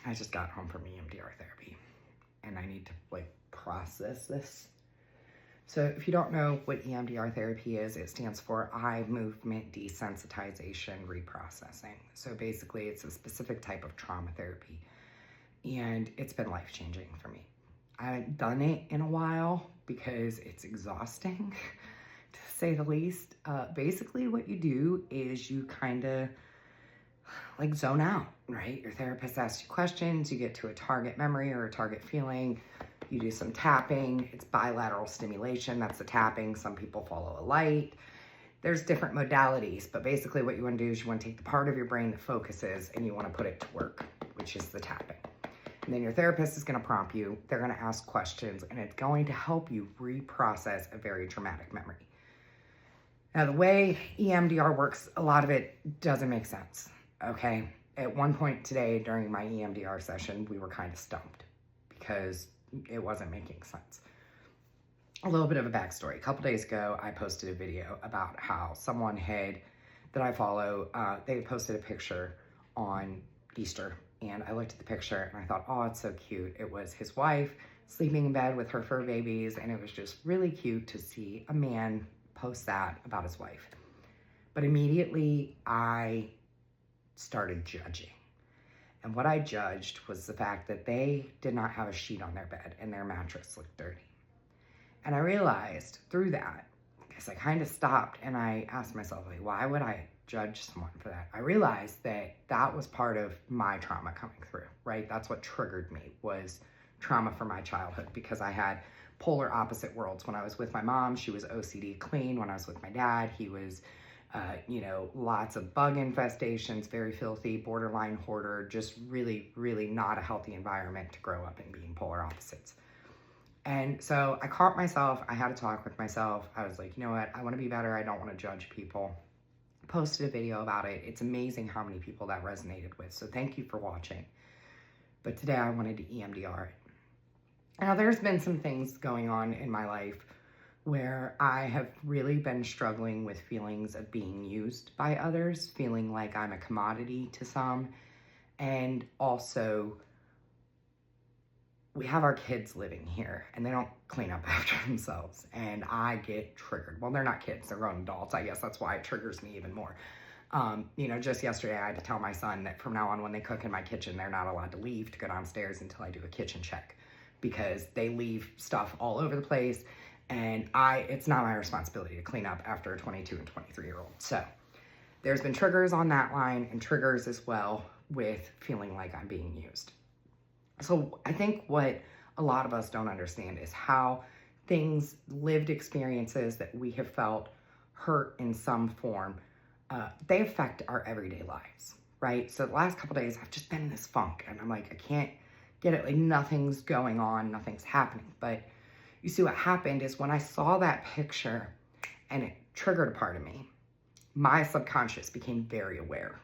I just got home from EMDR therapy and I need to like process this. So if you don't know what EMDR therapy is, it stands for eye movement desensitization reprocessing. So basically it's a specific type of trauma therapy and it's been life-changing for me. I haven't done it in a while because it's exhausting to say the least. Basically what you do is you kind of like zone out, right? Your therapist asks you questions, you get to a target memory or a target feeling, you do some tapping. It's bilateral stimulation, that's the tapping. Some people follow a light. There's different modalities, but basically what you want to do is you want to take the part of your brain that focuses and you want to put it to work, which is the tapping. And then your therapist is going to prompt you, they're going to ask questions, and it's going to help you reprocess a very traumatic memory. Now, the way EMDR works, a lot of it doesn't make sense, okay? At one point today during my EMDR session, we were kind of stumped because it wasn't making sense. A little bit of a backstory. A couple days ago, I posted a video about how someone that I follow, they posted a picture on Easter, and I looked at the picture and I thought, oh, it's so cute. It was his wife sleeping in bed with her fur babies, and it was just really cute to see a man post that about his wife. But immediately I started judging. And what I judged was the fact that they did not have a sheet on their bed and their mattress looked dirty. And I realized through that, because I kind of stopped and I asked myself, like, why would I judge someone for that? I realized that that was part of my trauma coming through, right? That's what triggered me, was trauma from my childhood, because I had polar opposite worlds. When I was with my mom, she was OCD clean. When I was with my dad, he was lots of bug infestations, very filthy, borderline hoarder, just really, really not a healthy environment to grow up in, being polar opposites. And so I caught myself, I had a talk with myself. I was like, you know what? I want to be better. I don't want to judge people. Posted a video about it. It's amazing how many people that resonated with. So thank you for watching. But today I wanted to EMDR it. Now there's been some things going on in my life where I have really been struggling with feelings of being used by others, feeling like I'm a commodity to some. And also, we have our kids living here and they don't clean up after themselves, and I get triggered. Well, they're not kids, they're grown adults. I guess that's why it triggers me even more. Just yesterday I had to tell my son that from now on when they cook in my kitchen, they're not allowed to leave to go downstairs until I do a kitchen check, because they leave stuff all over the place, and it's not my responsibility to clean up after a 22 and 23-year-old. So there's been triggers on that line and triggers as well with feeling like I'm being used. So I think what a lot of us don't understand is how things, lived experiences that we have felt hurt in some form, they affect our everyday lives, right? So the last couple days I've just been in this funk and I'm like, I can't get it. Like nothing's going on, nothing's happening. But you see, what happened is when I saw that picture and it triggered a part of me, my subconscious became very aware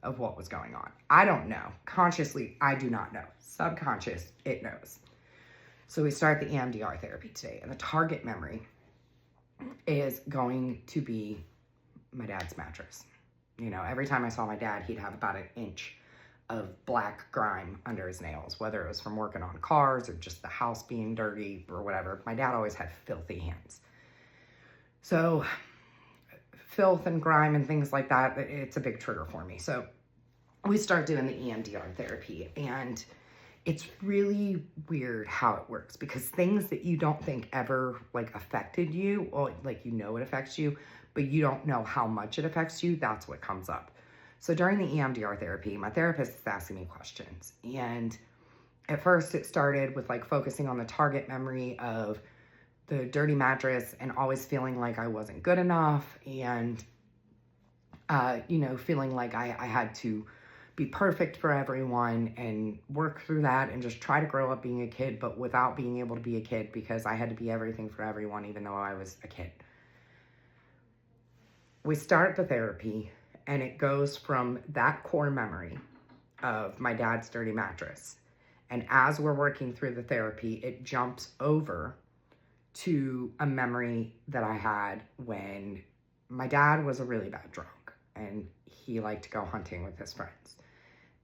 of what was going on. I don't know. Consciously, I do not know. Subconscious, it knows. So we start the EMDR therapy today, and the target memory is going to be my dad's mattress. Every time I saw my dad, he'd have about an inch of black grime under his nails, whether it was from working on cars or just the house being dirty or whatever. My dad always had filthy hands. So filth and grime and things like that, it's a big trigger for me. So we start doing the EMDR therapy, and it's really weird how it works, because things that you don't think ever affected you, or it affects you, but you don't know how much it affects you, that's what comes up. So during the EMDR therapy, my therapist is asking me questions. And at first it started with focusing on the target memory of the dirty mattress and always feeling like I wasn't good enough, and, feeling like I had to be perfect for everyone and work through that and just try to grow up being a kid, but without being able to be a kid because I had to be everything for everyone, even though I was a kid. We start the therapy, and it goes from that core memory of my dad's dirty mattress. And as we're working through the therapy, it jumps over to a memory that I had when my dad was a really bad drunk and he liked to go hunting with his friends.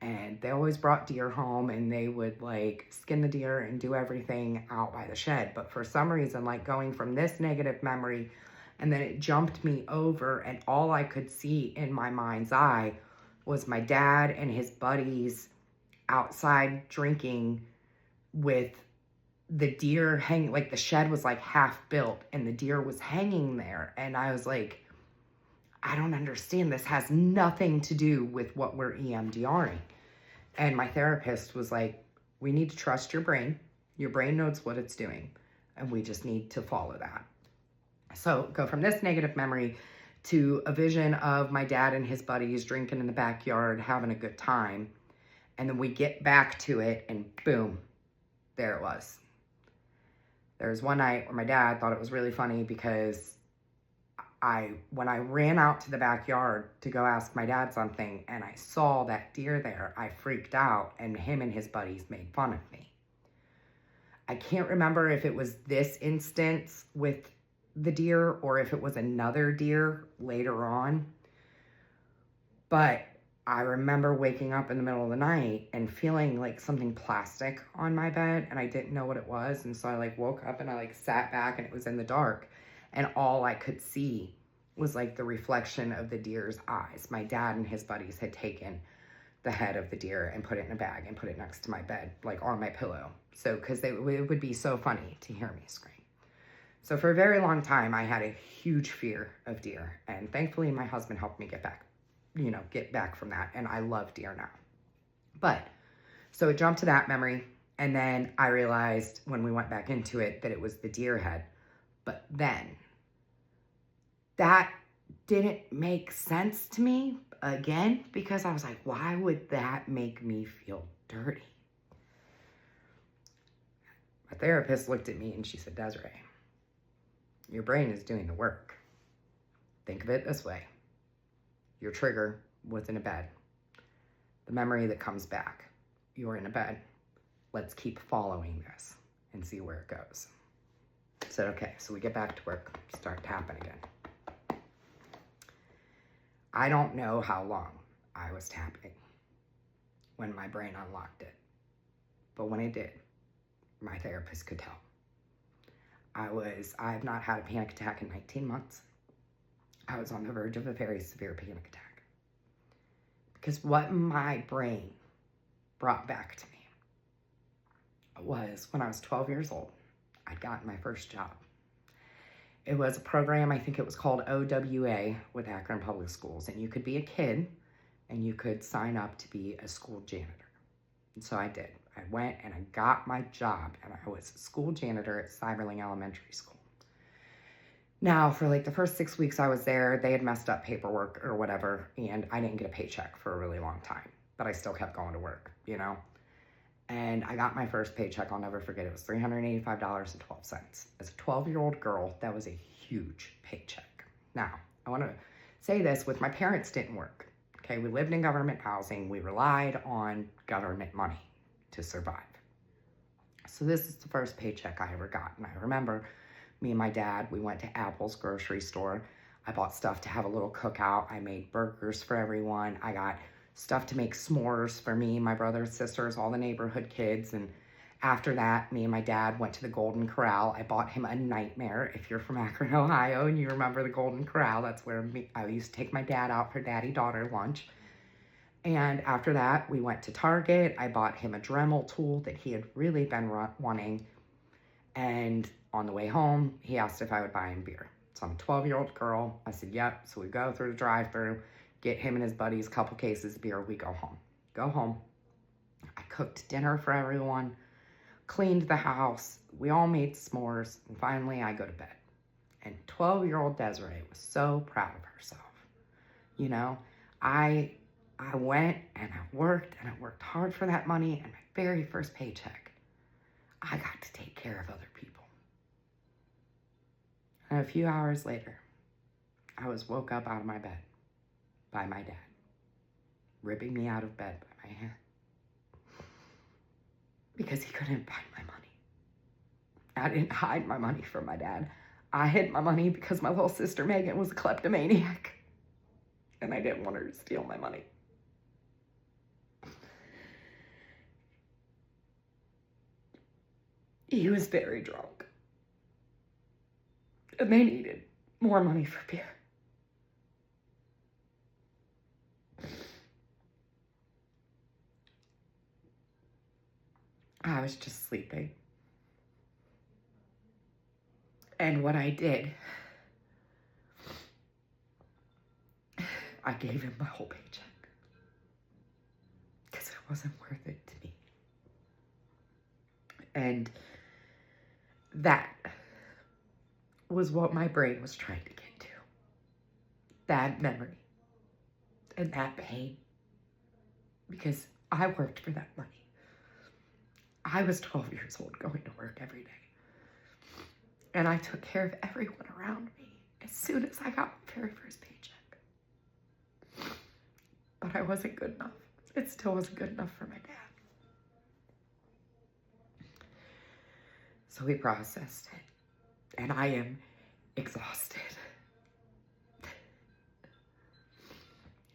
And they always brought deer home, and they would like skin the deer and do everything out by the shed. But for some reason, like going from this negative memory, and then it jumped me over, and all I could see in my mind's eye was my dad and his buddies outside drinking with the deer hanging, like the shed was like half built and the deer was hanging there. And I was like, I don't understand. This has nothing to do with what we're EMDRing. And my therapist was like, we need to trust your brain. Your brain knows what it's doing, and we just need to follow that. So go from this negative memory to a vision of my dad and his buddies drinking in the backyard, having a good time. And then we get back to it, and boom, there it was. There was one night where my dad thought it was really funny because when I ran out to the backyard to go ask my dad something and I saw that deer there, I freaked out, and him and his buddies made fun of me. I can't remember if it was this instance with the deer or if it was another deer later on, but I remember waking up in the middle of the night and feeling like something plastic on my bed, and I didn't know what it was. And so I like woke up and I like sat back, and it was in the dark, and all I could see was like the reflection of the deer's eyes. My dad and his buddies had taken the head of the deer and put it in a bag and put it next to my bed, like on my pillow. So, because it would be so funny to hear me scream. So for a very long time, I had a huge fear of deer, and thankfully my husband helped me get back from that, and I love deer now. But, so it jumped to that memory, and then I realized when we went back into it that it was the deer head. But then, that didn't make sense to me again, because I was like, why would that make me feel dirty? My therapist looked at me and she said, Desiree, your brain is doing the work. Think of it this way. Your trigger was in a bed. The memory that comes back, you're in a bed. Let's keep following this and see where it goes. I said, okay, so we get back to work, start tapping again. I don't know how long I was tapping when my brain unlocked it. But when it did, my therapist could tell. I have not had a panic attack in 19 months. I was on the verge of a very severe panic attack. Because what my brain brought back to me was when I was 12 years old, I'd gotten my first job. It was a program, I think it was called OWA with Akron Public Schools, and you could be a kid and you could sign up to be a school janitor. And so I did. I went and I got my job, and I was a school janitor at Cyberling Elementary School. Now, for like the first 6 weeks I was there, they had messed up paperwork or whatever, and I didn't get a paycheck for a really long time, but I still kept going to work, And I got my first paycheck, I'll never forget, it was $385.12. As a 12-year-old girl, that was a huge paycheck. Now, I want to say this, with my parents didn't work, okay? We lived in government housing, we relied on government money to survive. So this is the first paycheck I ever got, and I remember me and my dad, we went to Apple's grocery store. I bought stuff to have a little cookout. I made burgers for everyone. I got stuff to make s'mores for me, my brothers, sisters, all the neighborhood kids. And after that, me and my dad went to the Golden Corral. I bought him a nightmare. If you're from Akron, Ohio, and you remember the Golden Corral, that's where I used to take my dad out for daddy-daughter lunch. And after that, we went to Target. I bought him a Dremel tool that he had really been wanting. And on the way home, he asked if I would buy him beer. So I'm a 12-year-old girl. I said, yep. So we go through the drive-thru, get him and his buddies a couple cases of beer. We go home. Go home. I cooked dinner for everyone, cleaned the house. We all made s'mores. And finally, I go to bed. And 12-year-old Desiree was so proud of herself. I went and I worked hard for that money, and my very first paycheck, I got to take care of other people. And a few hours later, I was woke up out of my bed by my dad, ripping me out of bed by my hair, because he couldn't find my money. I didn't hide my money from my dad. I hid my money because my little sister Megan was a kleptomaniac, and I didn't want her to steal my money. he was very drunk. And they needed more money for beer. I was just sleeping. And what I did, I gave him my whole paycheck. Because it wasn't worth it to me. And that was what my brain was trying to get to. That memory. And that pain. Because I worked for that money. I was 12 years old going to work every day. And I took care of everyone around me as soon as I got my very first paycheck. But I wasn't good enough. It still wasn't good enough for my dad. So we processed it. And I am exhausted.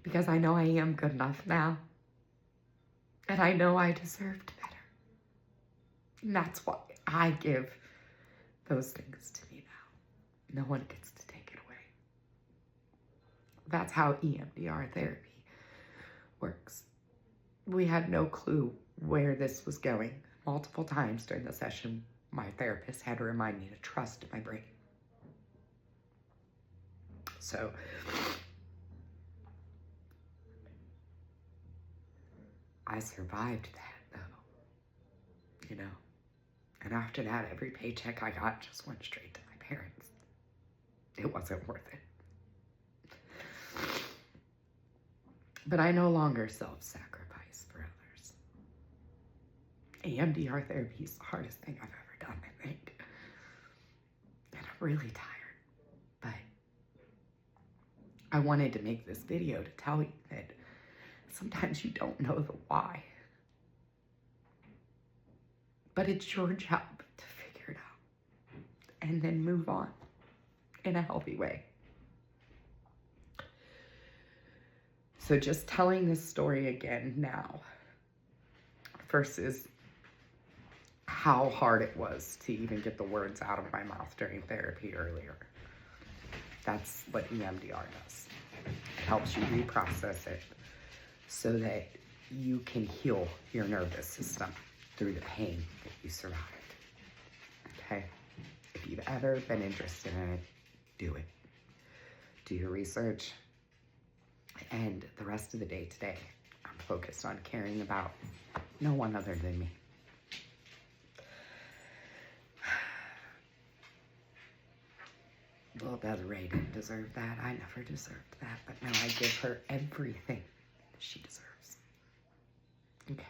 Because I know I am good enough now. And I know I deserved better. And that's why I give those things to me now. No one gets to take it away. That's how EMDR therapy works. We had no clue where this was going. Multiple times during the session, my therapist had to remind me to trust my brain. So, I survived that, though. You know? And after that, every paycheck I got just went straight to my parents. It wasn't worth it. But I no longer self-sacrifice for others. EMDR therapy is the hardest thing I've ever done, I think. And I'm really tired. But I wanted to make this video to tell you that sometimes you don't know the why. But it's your job to figure it out and then move on in a healthy way. So just telling this story again now versus how hard it was to even get the words out of my mouth during therapy earlier. That's what EMDR does. It helps you reprocess it so that you can heal your nervous system through the pain that you survived. Okay? If you've ever been interested in it, do it. Do your research. And the rest of the day today, I'm focused on caring about no one other than me. Well, Desiree didn't deserve that. I never deserved that. But now I give her everything she deserves. Okay.